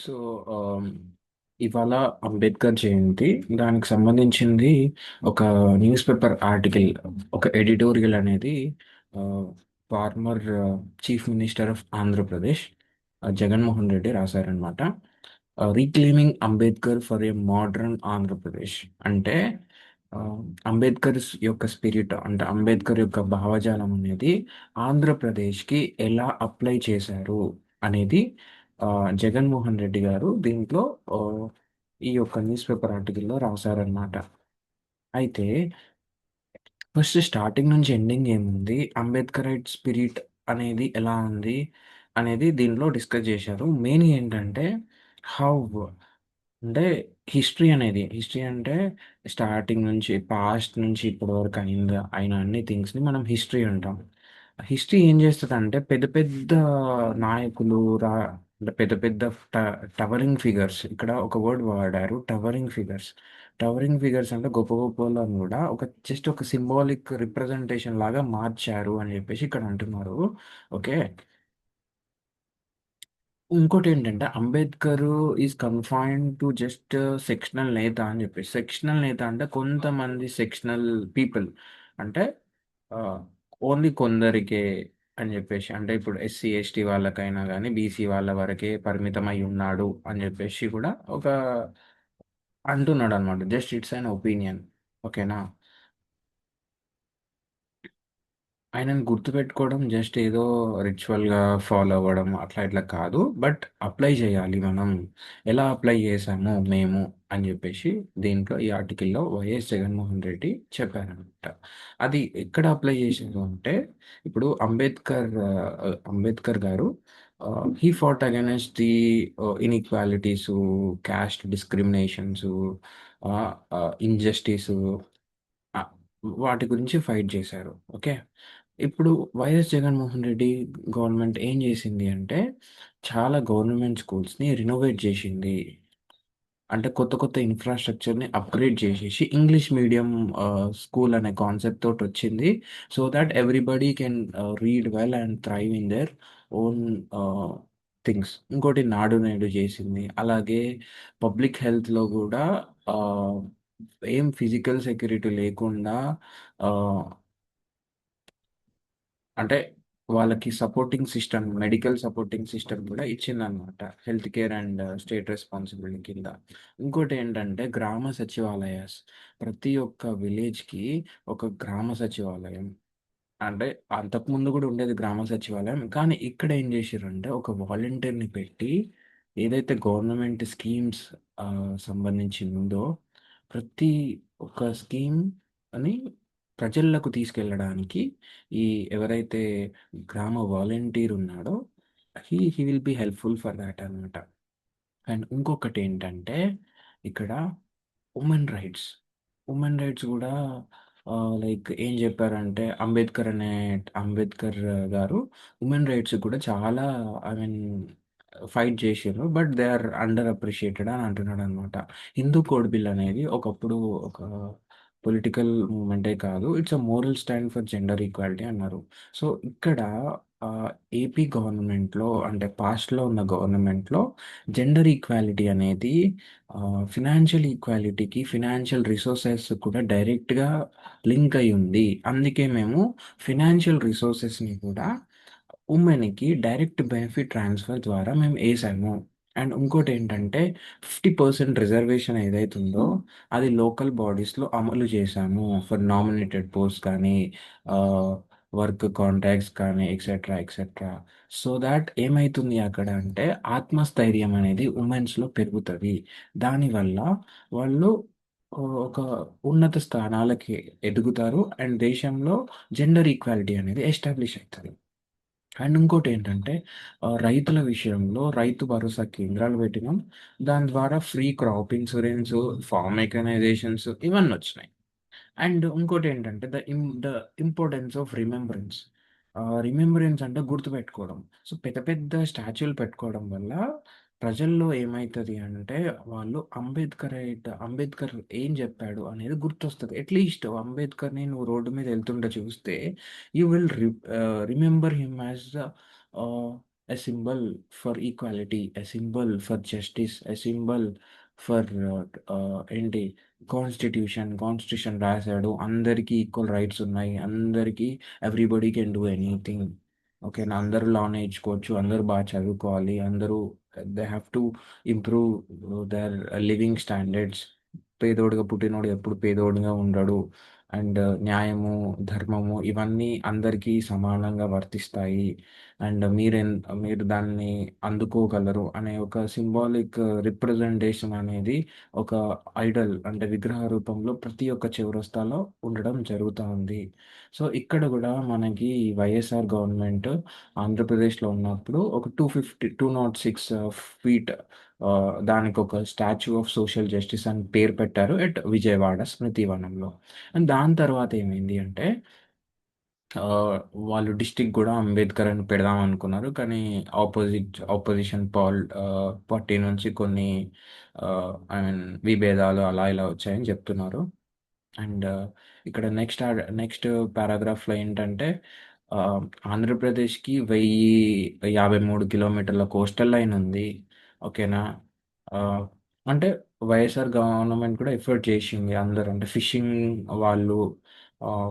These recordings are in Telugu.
సో ఆమ్, ఇవాళ అంబేద్కర్ జయంతి. దానికి సంబంధించింది ఒక న్యూస్ పేపర్ ఆర్టికల్, ఒక ఎడిటోరియల్ అనేది former chief minister of Andhra Pradesh Jaganmohan Reddy రాశారనమాట. Reclaiming Ambedkar for a modern Andhra Pradesh అంటే ఆ, అంబేద్కర్ యొక్క స్పిరిట్, అంటే అంబేద్కర్ యొక్క భావజాలం అనేది ఆంధ్రప్రదేశ్కి ఎలా అప్లై చేశారు అనేది ఆ, జగన్మోహన్ రెడ్డి గారు దీంట్లో ఆ, ఈ యొక్క న్యూస్ పేపర్ ఆర్టికల్లో రాశారనమాట. అయితే ఫస్ట్ స్టార్టింగ్ నుంచి ఎండింగ్ ఏముంది, అంబేద్కరైట్ స్పిరిట్ అనేది ఎలా ఉంది అనేది దీనిలో డిస్కస్ చేశారు. మెయిన్ ఏంటంటే హౌ, అంటే హిస్టరీ అంటే స్టార్టింగ్ నుంచి పాస్ట్ నుంచి ఇప్పటి వరకు అయిన అన్ని థింగ్స్ని మనం హిస్టరీ అంటాం. హిస్టరీ ఏం చేస్తుంది అంటే పెద్ద పెద్ద నాయకులు అంటే పెద్ద పెద్ద టవరింగ్ ఫిగర్స్, ఇక్కడ ఒక వర్డ్ వాడారు, టవరింగ్ ఫిగర్స్. టవరింగ్ ఫిగర్స్ అంటే గొప్ప గొప్ప వాళ్ళని కూడా జస్ట్ ఒక సింబాలిక్ రిప్రజెంటేషన్ లాగా మార్చారు అని చెప్పేసి ఇక్కడ అంటున్నారు. ఓకే. ఇంకోటి ఏంటంటే Ambedkar is confined to just sectional నేత అని చెప్పేసి. సెక్షనల్ నేత అంటే కొంతమంది సెక్షనల్ పీపుల్, అంటే ఓన్లీ కొందరికే అని చెప్పేసి. అంటే ఇప్పుడు ఎస్సీ ఎస్టీ వాళ్ళకైనా కానీ బీసీ వాళ్ళ వరకే పరిమితమై ఉన్నాడు అని చెప్పేసి కూడా ఒక అంటున్నాడు అనమాట. Just it's an opinion. ఓకేనా. ఆయనను గుర్తుపెట్టుకోవడం జస్ట్ ఏదో రిచువల్గా ఫాలో అవ్వడం అట్లా ఇట్లా కాదు, బట్ అప్లై చేయాలి మనం. ఎలా అప్లై చేసాము మేము అని చెప్పేసి దీంట్లో ఈ ఆర్టికల్లో వైఎస్ జగన్మోహన్ రెడ్డి చెప్పారనమాట. అది ఎక్కడ అప్లై చేసారు అంటే, ఇప్పుడు అంబేద్కర్ గారు he fought against the inequalities, caste discriminations, injustice, వాటి గురించి ఫైట్ చేశారు. ఓకే. ఇప్పుడు వైఎస్ జగన్మోహన్ రెడ్డి గవర్నమెంట్ ఏం చేసింది అంటే చాలా గవర్నమెంట్ స్కూల్స్ని రినోవేట్ చేసింది. అంటే కొత్త కొత్త ఇన్ఫ్రాస్ట్రక్చర్ని అప్గ్రేడ్ చేసేసి ఇంగ్లీష్ మీడియం స్కూల్ అనే కాన్సెప్ట్ తోటి వచ్చింది. So that everybody can read well and thrive in their own things. ఇంకోటి నాడు నేడు చేసింది. అలాగే పబ్లిక్ హెల్త్లో కూడా ఆ, ఏం ఫిజికల్ సెక్యూరిటీ లేకుండా, ఆ, అంటే వాళ్ళకి supporting system, medical supporting system కూడా ఇచ్చిందనమాట, health care and state responsibility కింద. ఇంకోటి ఏంటంటే గ్రామ సచివాలయాస్. ప్రతి ఒక్క విలేజ్కి ఒక గ్రామ సచివాలయం, అంటే అంతకుముందు కూడా ఉండేది గ్రామ సచివాలయం, కానీ ఇక్కడ ఏం చేశారంటే ఒక వాలంటీర్ని పెట్టి ఏదైతే గవర్నమెంట్ స్కీమ్స్ సంబంధించి ఉందో ప్రతి ఒక్క స్కీమ్ అని ప్రజలకు తీసుకెళ్ళడానికి ఈ ఎవరైతే గ్రామ వాలంటీర్ ఉన్నాడో he will be helpful for that అనమాట. అండ్ ఇంకొకటి ఏంటంటే ఇక్కడ ఉమెన్ రైట్స్. ఉమెన్ రైట్స్ కూడా లైక్ ఏం చెప్పారంటే అంబేద్కర్ గారు ఉమెన్ రైట్స్ కూడా చాలా, ఐ మీన్, ఫైట్ చేసారు, but they are underappreciated అని అంటున్నాడు అనమాట. హిందూ కోడ్ బిల్ అనేది ఒకప్పుడు ఒక పొలిటికల్ మూమెంటే కాదు, it's a moral stand for gender equality అన్నారు. సో ఇక్కడ ఏపీ గవర్నమెంట్లో, అంటే పాస్ట్లో ఉన్న గవర్నమెంట్లో జెండర్ ఈక్వాలిటీ అనేది ఫినాన్షియల్ ఈక్వాలిటీకి, ఫినాన్షియల్ రిసోర్సెస్ కూడా డైరెక్ట్గా లింక్ అయి ఉంది. అందుకే మేము ఫినాన్షియల్ రిసోర్సెస్ని కూడా ఉమెన్కి డైరెక్ట్ బెనిఫిట్ ట్రాన్స్ఫర్ ద్వారా మేము వేసాము. అండ్ ఇంకోటి ఏంటంటే 50% రిజర్వేషన్ ఏదైతుందో అది లోకల్ బాడీస్లో అమలు చేశాము ఫర్ నామినేటెడ్ పోస్ట్ కానీ, వర్క్ కాంట్రాక్ట్స్ కానీ, ఎక్సెట్రా ఎక్సెట్రా. సో దాట్ ఏమైతుంది అక్కడ అంటే ఆత్మస్థైర్యం అనేది ఉమెన్స్లో పెరుగుతుంది. దానివల్ల వాళ్ళు ఒక ఉన్నత స్థానాలకి ఎదుగుతారు అండ్ దేశంలో జెండర్ ఈక్వాలిటీ అనేది ఎస్టాబ్లిష్ అవుతుంది. అండ్ ఇంకోటి ఏంటంటే రైతుల విషయంలో రైతు భరోసా కేంద్రాలు పెట్టినాం. దాని ద్వారా ఫ్రీ క్రాప్ ఇన్సూరెన్స్, ఫార్మ్ మెకనైజేషన్స్ ఇవన్నీ వచ్చినాయి. అండ్ ఇంకోటి ఏంటంటే the importance of remembrance. Remembrance అంటే గుర్తుపెట్టుకోవడం. సో పెద్ద పెద్ద స్టాచ్యూలు పెట్టుకోవడం వల్ల ప్రజల్లో ఏమవుతుంది అంటే వాళ్ళు అంబేద్కర్ ఏం చెప్పాడు అనేది గుర్తొస్తుంది. అట్లీస్ట్ అంబేద్కర్ని నువ్వు రోడ్డు మీద వెళ్తుంటే చూస్తే you will remember him as a symbol for equality, a symbol for justice, a symbol for ఏంటి కాన్స్టిట్యూషన్ రాశాడు, అందరికీ ఈక్వల్ రైట్స్ ఉన్నాయి, అందరికీ ఎవ్రీబడి కెన్ డూ ఎనీథింగ్. ఓకేనా, అందరూ లా నేర్చుకోవచ్చు, అందరూ బాగా చదువుకోవాలి, అందరూ they have to improve their living standards. పేదోడుగా పుట్టినోడు ఎప్పుడు పేదోడుగా ఉండడు. అండ్ న్యాయము, ధర్మము ఇవన్నీ అందరికీ సమానంగా వర్తిస్తాయి. అండ్ మీరు దాన్ని అందుకోగలరు అనే ఒక సింబాలిక్ రిప్రజెంటేషన్ అనేది ఒక ఐడల్ అంటే విగ్రహ రూపంలో ప్రతి ఒక్క చౌరస్తాలో ఉండడం జరుగుతూ ఉంది. సో ఇక్కడ కూడా మనకి వైఎస్ఆర్ గవర్నమెంట్ ఆంధ్రప్రదేశ్లో ఉన్నప్పుడు ఒక 206 ఫీట్ దానికి ఒక స్టాచ్యూ ఆఫ్ సోషల్ జస్టిస్ అని పేరు పెట్టారు ఎట్ విజయవాడ స్మృతివనంలో. అండ్ దాని తర్వాత ఏమైంది అంటే ఆ, వాళ్ళు డిస్టిక్ కూడా అంబేద్కర్ అని పెడదాం అనుకున్నారు, కానీ ఆపోజిషన్ పార్టీ నుంచి కొన్ని ఐ మీన్ విభేదాలు అలా ఇలా వచ్చాయని చెప్తున్నారు. అండ్ ఇక్కడ నెక్స్ట్ పారాగ్రాఫ్లో ఏంటంటే ఆ, ఆంధ్రప్రదేశ్కి 1053 కిలోమీటర్ల కోస్టల్ లైన్ ఉంది. ఓకేనా. ఆ, అంటే వైఎస్ఆర్ గవర్నమెంట్ కూడా ఎఫర్ట్ చేసింది, అందరూ అంటే ఫిషింగ్ వాళ్ళు,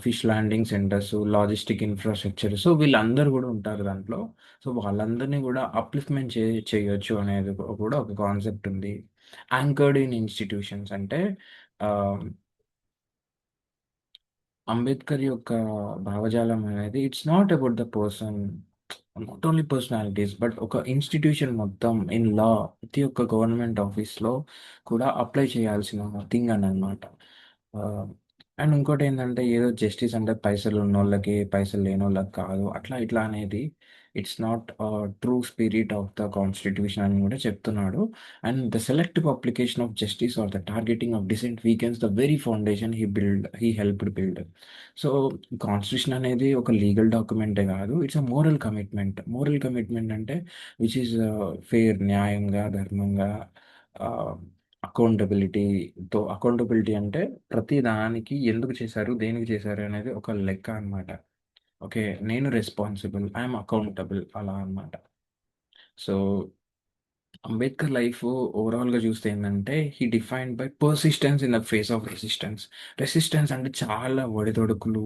fish landing centres, logistic infrastructure, so వీళ్ళందరూ కూడా ఉంటారు దాంట్లో. సో వాళ్ళందరినీ కూడా అప్లిఫ్ట్మెంట్ చేయొచ్చు అనేది కూడా ఒక కాన్సెప్ట్ ఉంది. యాంకర్డ్ ఇన్ ఇన్స్టిట్యూషన్స్ అంటే ఆ, అంబేద్కర్ యొక్క భావజాలం అనేది it's not about the person, not only personalities, but ఒక ఇన్స్టిట్యూషన్ మొత్తం ఇన్ లా ప్రతి ఒక్క గవర్నమెంట్ ఆఫీస్లో కూడా అప్లై చేయాల్సిన థింగ్ అని అనమాట. అండ్ ఇంకోటి ఏంటంటే ఏదో జస్టిస్ అంటే పైసలు ఉన్న వాళ్ళకి పైసలు లేని వాళ్ళకి కాదు, అట్లా ఇట్లా అనేది it's not true spirit of the constitution అని కూడా చెప్తున్నాడు. And the selective application of justice or the targeting of dissent weakens the very foundation he helped build. So constitution అనేది ఒక లీగల్ డాక్యుమెంటే కాదు, it's a moral commitment. Moral commitment అంటే విచ్ ఈస్ ఫెయిర్, న్యాయంగా, ధర్మంగా, అకౌంటబిలిటీ అంటే ప్రతి దానికి ఎందుకు చేశారు, దేనికి చేశారు అనేది ఒక లెక్క అన్నమాట. ఓకే, నేను రెస్పాన్సిబుల్, ఐఎమ్ అకౌంటబుల్ అలా అన్నమాట. సో అంబేద్కర్ లైఫ్ ఓవరాల్గా చూస్తే ఏంటంటే he defined by persistence in the face of resistance. Resistance అంటే చాలా ఒడిదొడుకులు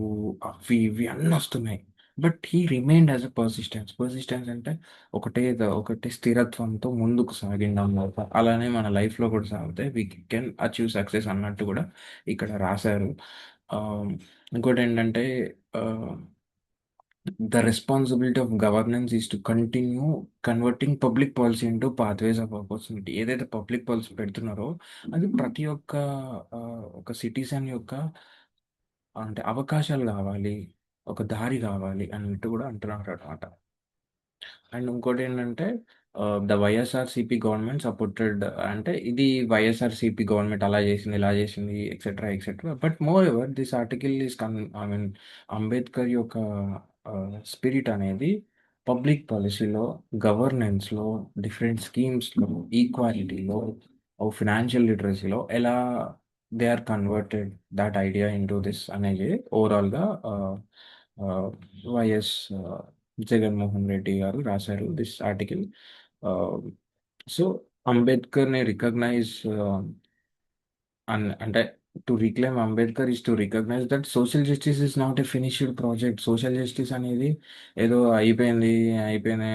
అవి ఇవి అన్నీ వస్తున్నాయి, but he remained as a persistence అంటే ఒకటే స్థిరత్వంతో ముందుకు సాగిండం వల్ల. అలానే మన లైఫ్లో కూడా సాగితే వీ కెన్ అచీవ్ సక్సెస్ అన్నట్టు కూడా ఇక్కడ రాశారు. ఆ, ఇంకోటి ఏంటంటే the responsibility of governance is to continue converting public policy into pathways of opportunity. ఏదైతే పబ్లిక్ పాలసీ పెడుతున్నారో అది ప్రతి ఒక్క ఆ, ఒక సిటిజన్ యొక్క అంటే అవకాశాలు కావాలి, ఒక దారి కావాలి అన్నట్టు కూడా అంటున్నారు అనమాట. అండ్ ఇంకోటి ఏంటంటే ద వైఎస్ఆర్సిపి గవర్నమెంట్ సపోర్టెడ్ అంటే ఇది వైఎస్ఆర్సిపి గవర్నమెంట్ అలా చేసింది ఇలా చేసింది etcetera etcetera, but more ever this article is I mean Ambedkar యొక్క స్పిరిట్ అనేది పబ్లిక్ పాలసీలో, గవర్నెన్స్లో, డిఫరెంట్ స్కీమ్స్లో, ఈక్వాలిటీలో, ఫినాన్షియల్ లిటరసీలో ఎలా they are converted that idea into this అనేది ఓవరాల్గా వైఎస్ జగన్మోహన్ రెడ్డి గారు రాశారు దిస్ ఆర్టికల్. సో అంబేద్కర్ని రికగ్నైజ్ అంటే to reclaim Ambedkar is to recognise that social justice is not a finished project. Social justice అనేది ఏదో అయిపోయింది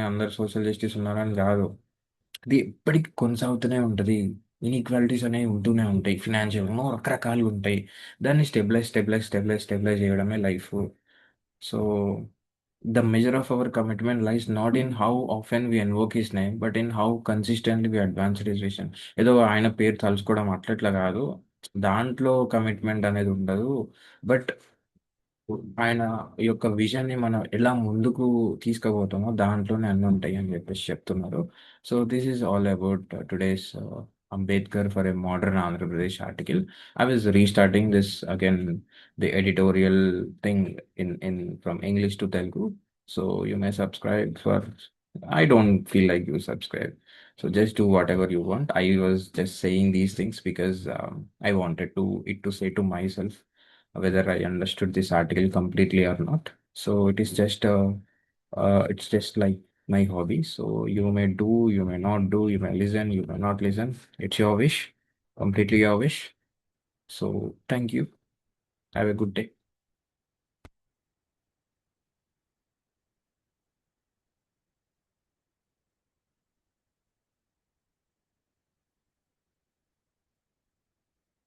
అందరు సోషల్ జస్టిస్ ఉన్నారని కాదు, అది ఎప్పటికీ కొనసాగుతూనే ఉంటుంది. ఇన్ఈక్వాలిటీస్ అనేవి ఉంటూనే ఉంటాయి, ఫినాన్షియల్ రకరకాలు ఉంటాయి. దాన్ని స్టెబిలైజ్ చేయడమే life. So the measure of our commitment lies not in how often we invoke his name, but in how consistently we advance his vision. ఏదో ఆయన పేరు తలుచుకోవడం అట్లట్లా కాదు, దాంట్లో కమిట్మెంట్ అనేది ఉండదు, బట్ ఆయన యొక్క విజన్ని మనం ఎలా ముందుకు తీసుకుపోతామో దాంట్లోనే అన్నీ ఉంటాయి అని చెప్పేసి చెప్తున్నారు. So this is all about today's Ambedkar for a modern Andhra Pradesh article. I was restarting this again the editorial thing in from English to Telugu. So you may subscribe for, I don't feel like you subscribe. So just do whatever you want. I was just saying these things because I wanted to say to myself whether I understood this article completely or not. So it is just it's just like my hobby. So you may do, you may not do, you may listen, you may not listen. It's your wish, completely your wish. So thank you. Have a good day.